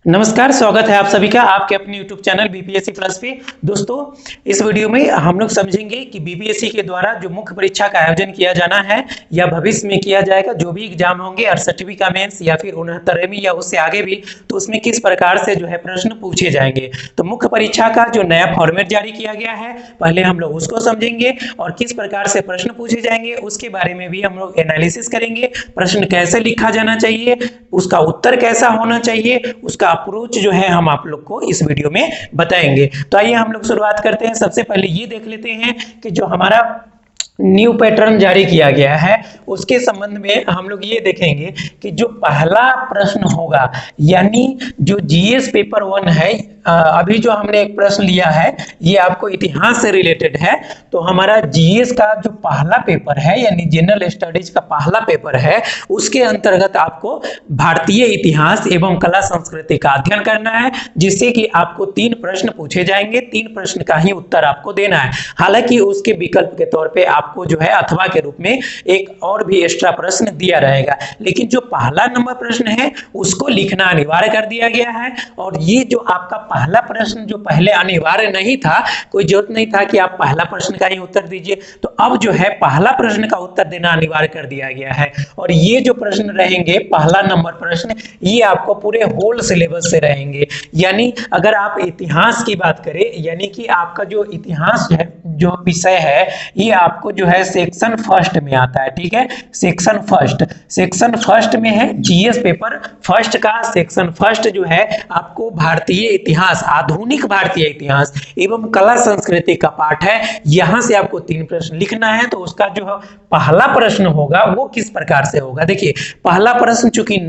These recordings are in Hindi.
नमस्कार, स्वागत है आप सभी का आपके अपने YouTube चैनल बीपीएससी प्लस पे। दोस्तों, इस वीडियो में हम लोग समझेंगे कि बीपीएससी के द्वारा जो मुख्य परीक्षा का आयोजन किया जाना है या भविष्य में किया जाएगा, जो भी एग्जाम होंगे 68वीं का मेंस या फिर 69वीं या उससे आगे भी, तो उसमें किस प्रकार से जो है प्रश्न पूछे जाएंगे। तो मुख्य परीक्षा का जो नया फॉर्मेट जारी किया गया है, पहले हम लोग उसको समझेंगे और किस प्रकार से प्रश्न पूछे जाएंगे उसके बारे में भी हम लोग एनालिसिस करेंगे। प्रश्न कैसे लिखा जाना चाहिए, उसका उत्तर कैसा होना चाहिए, उसका अप्रोच जो है हम आप लोग को इस वीडियो में बताएंगे। तो आइए हम लोग शुरुआत करते हैं। सबसे पहले ये देख लेते हैं कि जो हमारा न्यू पैटर्न जारी किया गया है उसके संबंध में हम लोग ये देखेंगे कि जो पहला प्रश्न होगा, यानी जो जीएस पेपर 1 है, अभी जो हमने एक प्रश्न लिया है ये आपको इतिहास से रिलेटेड है। तो हमारा जीएस का जो पहला पेपर है यानी जनरल स्टडीज का पहला पेपर है, उसके अंतर्गत आपको भारतीय इतिहास एवं कला संस्कृति का अध्ययन करना है, जिससे कि आपको 3 प्रश्न पूछे जाएंगे। 3 प्रश्न का ही उत्तर आपको देना है। हालांकि उसके विकल्प के तौर पे आपको जो है अथवा के रूप में एक और भी एक्स्ट्रा प्रश्न दिया रहेगा, लेकिन जो पहला नंबर प्रश्न है उसको लिखना अनिवार्य कर दिया गया है। और ये जो आपका पहला प्रश्न जो पहले अनिवार्य नहीं था, कोई जरूरत नहीं था कि आप पहला प्रश्न का ही उत्तर दीजिए, तो अब जो है पहला प्रश्न का उत्तर देना अनिवार्य कर दिया गया है। और ये जो प्रश्न रहेंगे पहला नंबर प्रश्न, ये आपको पूरे होल सिलेबस से रहेंगे। यानी अगर आप इतिहास की बात करें, यानी कि आपका जो इतिहास है, जो विषय है, ये आपको जो है सेक्शन फर्स्ट में आता है। ठीक है, सेक्शन फर्स्ट में है जीएस पेपर फर्स्ट का। सेक्शन फर्स्ट जो है आपको भारतीय इतिहास, आधुनिक भारतीय इतिहास एवं कला संस्कृति का पाठ है। यहां से आपको 3 प्रश्न लिखना है। तो उसका जो पहला प्रश्न होगा वो किस प्रकार से होगा, देखिए पहला प्रश्न चूंकि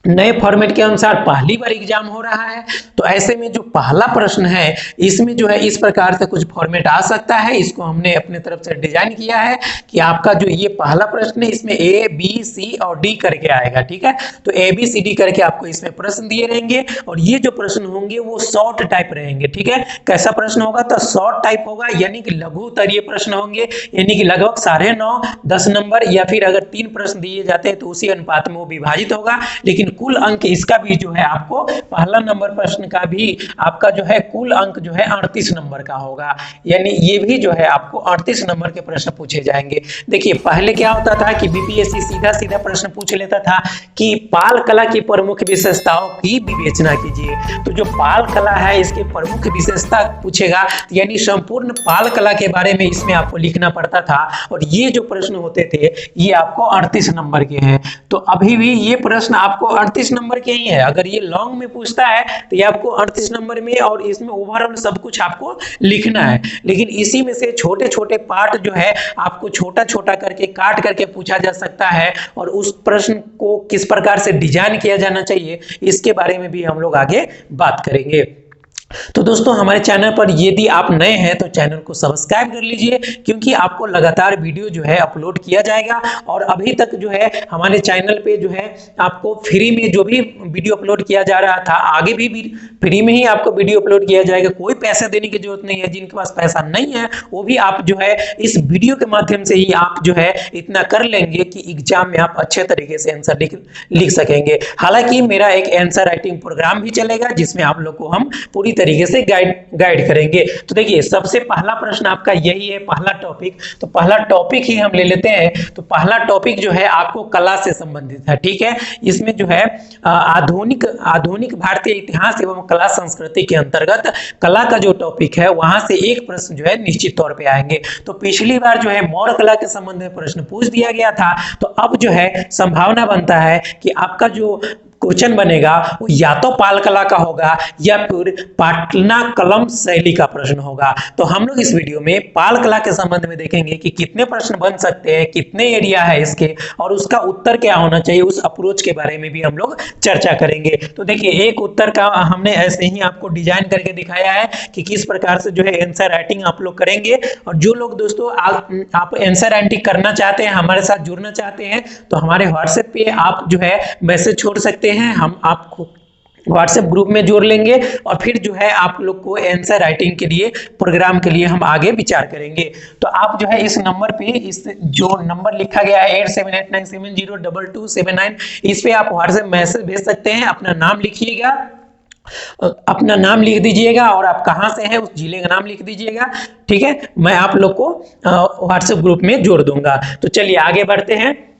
नए फॉर्मेट के अनुसार पहली बार एग्जाम हो रहा है, तो ऐसे में जो पहला प्रश्न है इसमें जो है इस प्रकार से कुछ फॉर्मेट आ सकता है। इसको हमने अपने तरफ से डिजाइन किया है कि आपका जो ये पहला प्रश्न है इसमें ए बी सी और डी करके आएगा। ठीक है, तो ए बी सी डी करके आपको इसमें प्रश्न दिए रहेंगे और ये जो प्रश्न होंगे वो शॉर्ट टाइप रहेंगे। ठीक है, कैसा प्रश्न होगा, तो शॉर्ट टाइप होगा, यानी कि लघु उत्तरीय प्रश्न होंगे, यानी कि लगभग 9.5 10 नंबर, या फिर अगर 3 प्रश्न दिए जाते हैं तो उसी अनुपात में वो विभाजित होगा। लेकिन कुल अंक इसका भी जो है आपको पहला नंबर प्रश्न का भी आपका जो है कुल अंक जो है 38 नंबर का होगा, यानी ये भी जो है आपको 38 नंबर के प्रश्न पूछे जाएंगे। देखिए पहले क्या होता था कि बीपीएससी सीधा प्रश्न पूछ लेता था कि पाल कला की प्रमुख विशेषताओं की विवेचना कीजिए। तो जो पाल कला है इसके प्रमुख विशेषता पूछेगा, यानी संपूर्ण पाल कला के बारे में इसमें आपको लिखना पड़ता था। और ये जो प्रश्न होते थे ये आपको 38 नंबर के हैं। तो अभी भी ये प्रश्न आपको 38 नंबर के ही है। अगर ये लॉन्ग में पूछता है तो ये आपको 38 नंबर में, और इसमें ओवरऑल सब कुछ आपको लिखना है। लेकिन इसी में से छोटे छोटे पार्ट जो है आपको छोटा छोटा करके काट करके पूछा जा सकता है, और उस प्रश्न को किस प्रकार से डिजाइन किया जाना चाहिए इसके बारे में भी हम लोग आगे बात करेंगे। तो दोस्तों, हमारे चैनल पर यदि आप नए हैं तो चैनल को सब्सक्राइब कर लीजिए, क्योंकि आपको लगातार वीडियो जो है अपलोड किया जाएगा। और अभी तक जो है हमारे चैनल पे जो है आपको फ्री में जो भी वीडियो अपलोड किया जा रहा था, आगे भी फ्री में ही आपको वीडियो अपलोड किया जाएगा। कोई पैसा देने की जरूरत नहीं है। जिनके पास पैसा नहीं है वो भी आप जो है इस वीडियो के माध्यम से ही आप जो है इतना कर लेंगे कि एग्जाम में आप अच्छे तरीके से आंसर लिख सकेंगे। हालांकि मेरा एक आंसर राइटिंग प्रोग्राम भी चलेगा जिसमें आप लोग को हम पूरी तरीके से गाइड करेंगे। तो देखिए सबसे पहला प्रश्न आपका यही है, पहला टॉपिक। तो पहला टॉपिक ही हम ले लेते हैं। तो पहला टॉपिक जो है आपको कला से संबंधित है। ठीक है, इसमें जो है आधुनिक भारतीय इतिहास एवं कला संस्कृति के अंतर्गत कला का जो टॉपिक है वहां से एक प्रश्न जो है निश्चित तौर पे आएंगे। तो पिछली बार जो है मौर्य कला के संबंध में प्रश्न पूछ दिया गया था, तो अब जो है संभावना बनता है कि आपका जो क्वेश्चन बनेगा वो या तो पाल कला का होगा या फिर पाटना कलम शैली का प्रश्न होगा। तो हम लोग इस वीडियो में पाल कला के संबंध में देखेंगे कि कितने प्रश्न बन सकते हैं, कितने एरिया है इसके, और उसका उत्तर क्या होना चाहिए, उस अप्रोच के बारे में भी हम लोग चर्चा करेंगे। तो देखिए एक उत्तर का हमने ऐसे ही आपको डिजाइन करके दिखाया है कि किस प्रकार से जो है आंसर राइटिंग आप लोग करेंगे। और जो लोग दोस्तों आप आंसर राइटिंग करना चाहते हैं, हमारे साथ जुड़ना चाहते हैं, तो हमारे व्हाट्सएप पे आप जो है मैसेज छोड़ सकते हैं। हम आपको व्हाट्सएप ग्रुप में जोड़ लेंगे और फिर जो है आप लोग को आंसर राइटिंग के लिए प्रोग्राम के लिए हम आगे विचार करेंगे। तो आप जो है इस नंबर पे, इस जो नंबर लिखा गया है 8789702279, इस पे आप व्हाट्सएप मैसेज भेज सकते हैं। अपना नाम लिखिएगा, अपना नाम लिख दीजिएगा और आप कहां से हैं उस जिले का नाम लिख दीजिएगा। ठीक है, मैं आप लोग को व्हाट्सएप ग्रुप में जोड़ दूंगा। तो चलिए आगे बढ़ते हैं।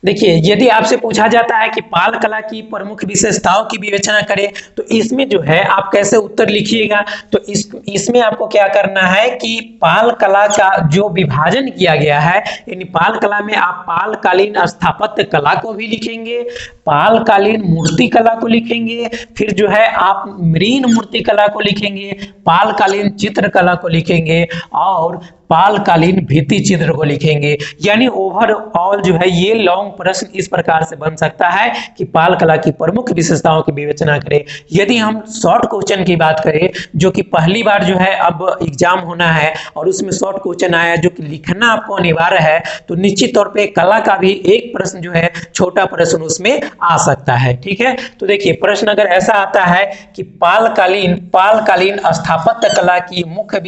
देखिए, यदि आपसे पूछा जाता है कि पाल कला की प्रमुख विशेषताओं की विवेचना करें, तो इसमें जो है आप कैसे उत्तर लिखिएगा। तो इसमें आपको क्या करना है कि पाल कला का जो विभाजन किया गया है, यानी पाल कला में आप पालकालीन स्थापत्य कला को भी लिखेंगे, पालकालीन मूर्ति कला को लिखेंगे, फिर जो है आप मरीन मूर्ति कला को लिखेंगे, पालकालीन चित्रकला को लिखेंगे और पालकालीन भित्ति चित्र को लिखेंगे। यानी ओवरऑल जो है ये लॉन्ग प्रश्न इस प्रकार से बन सकता है कि पाल कला की प्रमुख विशेषताओं की विवेचना करें। यदि हम शॉर्ट क्वेश्चन की बात करें, जो कि पहली बार जो है अब एग्जाम होना है और उसमें शॉर्ट क्वेश्चन आया जो कि लिखना आपको अनिवार्य है, तो निश्चित तौर पे कला का भी एक प्रश्न जो है छोटा प्रश्न उसमें आ सकता है। ठीक है, तो देखिए प्रश्न अगर ऐसा आता है कि पालकालीन स्थापत्य कला की मुख्य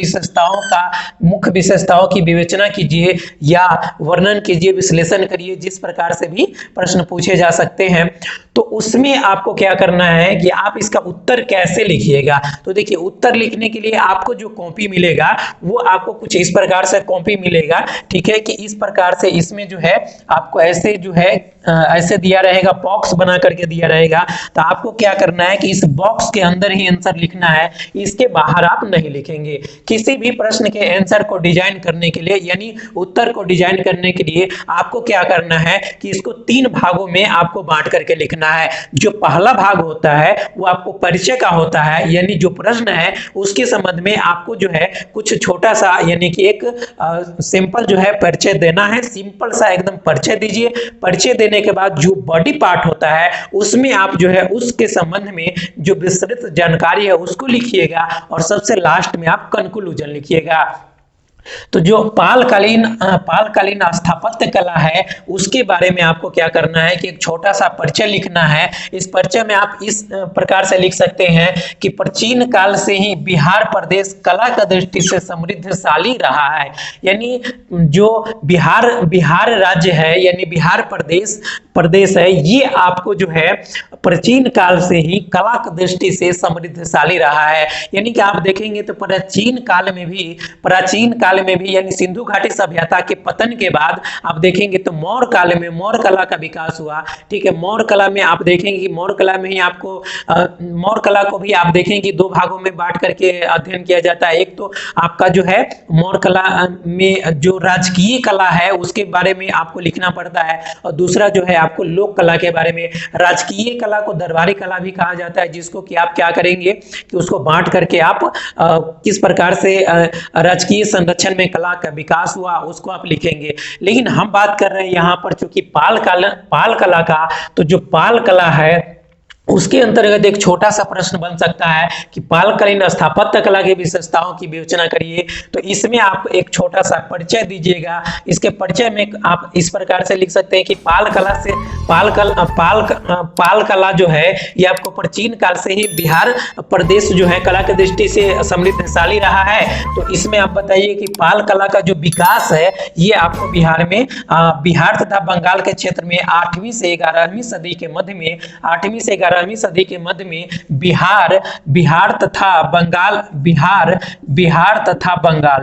विशेषताओं की विवेचना कीजिए या वर्णन कीजिए, विश्लेषण करिए, जिस प्रकार से भी प्रश्न पूछे जा सकते हैं, तो उसमें आपको क्या करना है कि आप इसका उत्तर कैसे लिखिएगा। तो देखिए, उत्तर लिखने के लिए आपको जो कॉपी मिलेगा वो आपको कुछ इस प्रकार से कॉपी मिलेगा। ठीक है, कि इस प्रकार से इसमें जो है आपको ऐसे जो है ऐसे दिया रहेगा, बॉक्स बना करके दिया रहेगा। तो आपको क्या करना है कि इस बॉक्स के अंदर ही आंसर लिखना है, इसके बाहर आप नहीं लिखेंगे। किसी भी प्रश्न के आंसर को डिजाइन करने के लिए, यानी उत्तर को डिजाइन करने के लिए आपको क्या करना है कि इसको 3 भागों में आपको बांट करके लिखना है। जो पहला भाग होता है वो आपको परिचय का होता है, यानी जो प्रश्न है उसके संबंध में आपको जो है कुछ छोटा सा, यानी कि एक सिंपल जो है परिचय देना है। सिंपल सा एकदम परिचय दीजिए। परिचय देने के बाद जो बॉडी पार्ट होता है उसमें आप जो है उसके संबंध में जो विस्तृत जानकारी है उसको लिखिएगा और सबसे लास्ट में आप कंक्लूजन लिखिएगा। तो जो पालकालीन स्थापत्य कला है उसके बारे में आपको क्या करना है कि एक छोटा सा परिचय लिखना है। इस परिचय में आप इस प्रकार से लिख सकते हैं कि प्राचीन काल से ही बिहार प्रदेश कला का दृष्टि से समृद्धशाली रहा है। यानी जो बिहार राज्य है, यानी बिहार प्रदेश है, ये आपको जो है प्राचीन काल से ही कला की दृष्टि से समृद्धशाली रहा है। यानी कि आप देखेंगे तो प्राचीन काल में भी यानी सिंधु घाटी सभ्यता के पतन के बाद आप देखेंगे तो मौर्य काल में मौर्य कला का विकास हुआ। ठीक है, मौर्य कला में आप देखेंगे कि मौर्य कला में ही आपको मौर्य कला को भी आप देखेंगे कि 2 भागों में बांट करके अध्ययन किया जाता है। एक तो आपका जो है मौर्य कला में जो राजकीय कला है उसके बारे में आपको लिखना पड़ता है, और दूसरा जो है आपको लोक कला के बारे में। राजकीय कला को दरबारी कला भी कहा जाता है, जिसको कि आप क्या करेंगे कि उसको बांट करके आप किस प्रकार से राजकीय संरक्षण में कला का विकास हुआ उसको आप लिखेंगे। लेकिन हम बात कर रहे हैं यहाँ पर चूंकि पाल कला का, तो जो पाल कला है उसके अंतर्गत एक छोटा सा प्रश्न बन सकता है कि पालकालीन स्थापत्य कला की विशेषताओं की विवेचना करिए। तो इसमें आप एक छोटा सा परिचय दीजिएगा। इसके परिचय में आप इस प्रकार से लिख सकते हैं कि पाल कला जो है ये आपको प्राचीन काल से ही बिहार प्रदेश जो है कला की दृष्टि से समृद्धशाली रहा है। तो इसमें आप बताइए कि पाल कला का जो विकास है ये आपको बिहार तथा बंगाल के क्षेत्र में 8वीं से 11वीं सदी के मध्य में 8वीं से 11वीं सदी के मध्य में बिहार तथा बंगाल,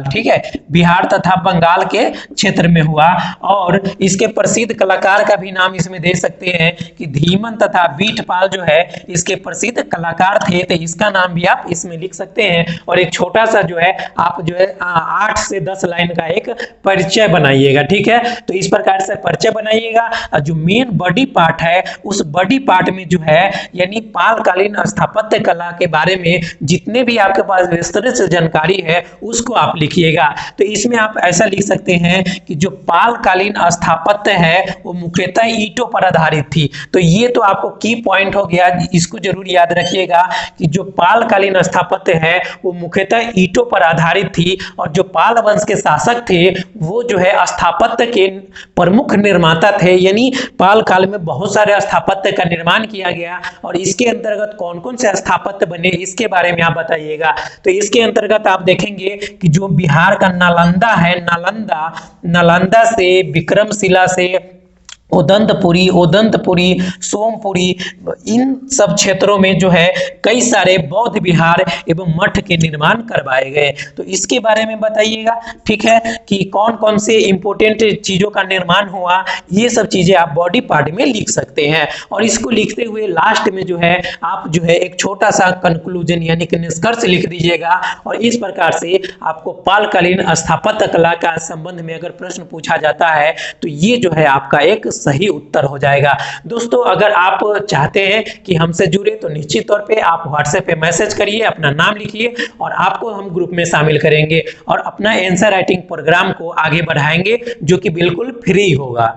ठीक है, बिहार तथा बंगाल के क्षेत्र में हुआ। और इसके प्रसिद्ध कलाकार का भी नाम इसमें दे सकते हैं कि धीमन तथा बीठपाल जो है इसके प्रसिद्ध कलाकार थे, तो इसका नाम भी आप इसमें लिख सकते हैं। और एक छोटा सा जो है आप जो है 8 से 10 लाइन का एक परिचय बनाइएगा। ठीक है, तो इस प्रकार से परिचय बनाइएगा। जो मेन बॉडी पार्ट है उस बॉडी पार्ट में जो है यानी पालकालीन स्थापत्य कला के बारे में जितने भी आपके पास विस्तृत जानकारी है उसको आप लिखिएगा। तो इसमें आप ऐसा लिख सकते हैं कि जो पालकालीन स्थापत्य है वो मुख्यतः ईंटों पर आधारित थी। तो ये तो आपको की पॉइंट हो गया, इसको जरूर याद रखिएगा कि जो पालकालीन स्थापत्य है वो मुख्यतः ईंटों पर आधारित थी। और जो पाल वंश के शासक थे वो जो है स्थापत्य के प्रमुख निर्माता थे, यानी पाल काल में बहुत सारे स्थापत्य का निर्माण किया गया। और इसके अंतर्गत कौन कौन से स्थापत्य बने इसके बारे में आप बताइएगा। तो इसके अंतर्गत आप देखेंगे कि जो बिहार का नालंदा है, नालंदा से, विक्रमशिला से, ओदंतपुरी, सोमपुरी, इन सब क्षेत्रों में जो है कई सारे बौद्ध विहार एवं मठ के निर्माण करवाए गए। तो इसके बारे में बताइएगा, ठीक है, कि कौन कौन से इंपॉर्टेंट चीजों का निर्माण हुआ, ये सब चीजें आप बॉडी पार्ट में लिख सकते हैं। और इसको लिखते हुए लास्ट में जो है आप जो है एक छोटा सा कंक्लूजन यानी कि निष्कर्ष लिख दीजिएगा। और इस प्रकार से आपको पालकालीन स्थापत्य कला का संबंध में अगर प्रश्न पूछा जाता है तो ये जो है आपका एक सही उत्तर हो जाएगा। दोस्तों, अगर आप चाहते हैं कि हमसे जुड़े तो निश्चित तौर पे आप व्हाट्सएप पे मैसेज करिए, अपना नाम लिखिए और आपको हम ग्रुप में शामिल करेंगे और अपना आंसर राइटिंग प्रोग्राम को आगे बढ़ाएंगे जो कि बिल्कुल फ्री होगा।